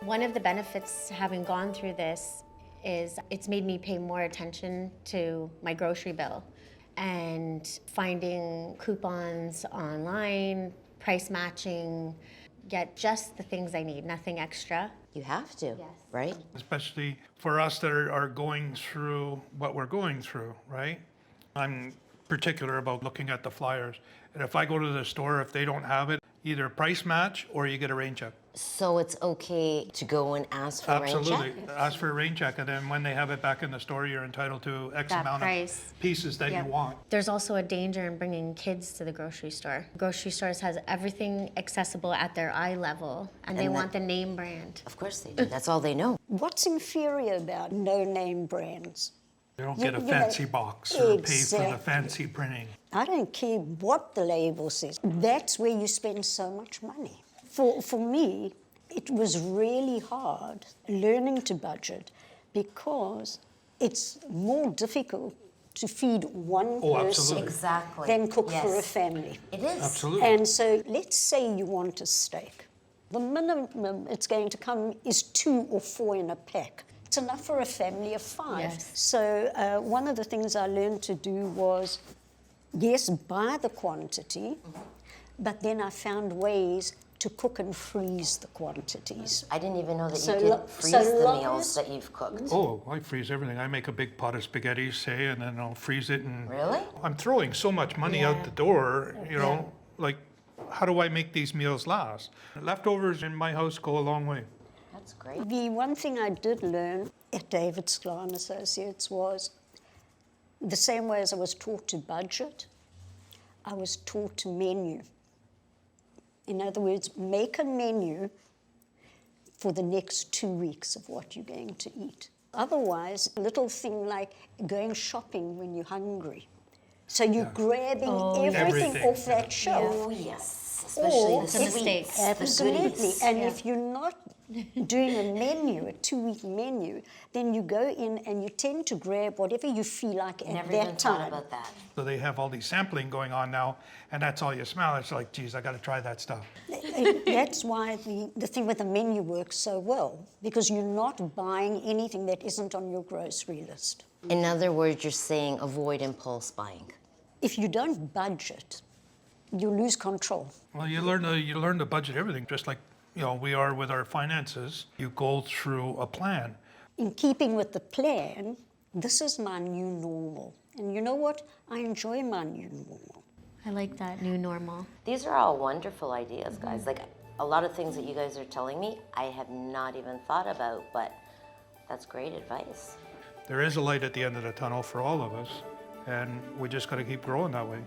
One of the benefits having gone through this is it's made me pay more attention to my grocery bill and finding coupons online, price matching, get just the things I need, nothing extra. You have to, Yes. right? Especially for us that are going through what we're going through, right? I'm particular about looking at the flyers. And if I go to the store, if they don't have it, either price match or you get a rain check. So it's okay to go and ask for a rain check? Absolutely. Ask for a rain check, and then when they have it back in the store, you're entitled to X That amount price. of pieces that Yep. you want. There's also a danger in bringing kids to the grocery store. Grocery stores has everything accessible at their eye level, and they want the name brand. Of course they do. That's all they know. What's inferior about no-name brands? You don't You- get a you fancy know, box or pay for the exactly. fancy printing. I don't care what the label says. That's where you spend so much money. For me, it was really hard learning to budget because it's more difficult to feed one Oh, person absolutely. Exactly. than cook for a Yes. family. It is. Absolutely. And so let's say you want a steak. The minimum it's going to come is 2 or 4 in a pack. It's enough for a family of 5. Yes. So one of the things I learned to do was, yes, buy the quantity, but then I found ways to cook and freeze the quantities. I didn't even know that So you lo- could freeze so the long meals as- that you've cooked. Oh, I freeze everything. I make a big pot of spaghetti, say, and then I'll freeze it. And Really? I'm throwing so much money out the door, you know, like, how do I make these meals last? Leftovers in my house go a long way. That's great. The one thing I did learn at David Sklar Associates was the same way as I was taught to budget, I was taught to menu. In other words, make a menu for the next 2 weeks of what you're going to eat. Otherwise, a little thing like going shopping when you're hungry. So you're grabbing everything Everything. off that shelf. Oh, yes. Especially the Or sweets. mistakes. the Absolutely. goodies. And if you're not doing a menu, a 2-week menu, then you go in and you tend to grab whatever you feel like at Never that even time. thought about that. So they have all these sampling going on now, and that's all you smell. It's like, geez, I got to try that stuff. That's why the thing with the menu works so well, because you're not buying anything that isn't on your grocery list. In other words, you're saying avoid impulse buying. If you don't budget, you lose control. Well, you learn to budget everything, just like, you know, we are with our finances. You go through a plan. In keeping with the plan, this is my new normal. And you know what? I enjoy my new normal. I like that new normal. These are all wonderful ideas, guys. Like a lot of things that you guys are telling me, I have not even thought about, but that's great advice. There is a light at the end of the tunnel for all of us, and we just got to keep growing that way.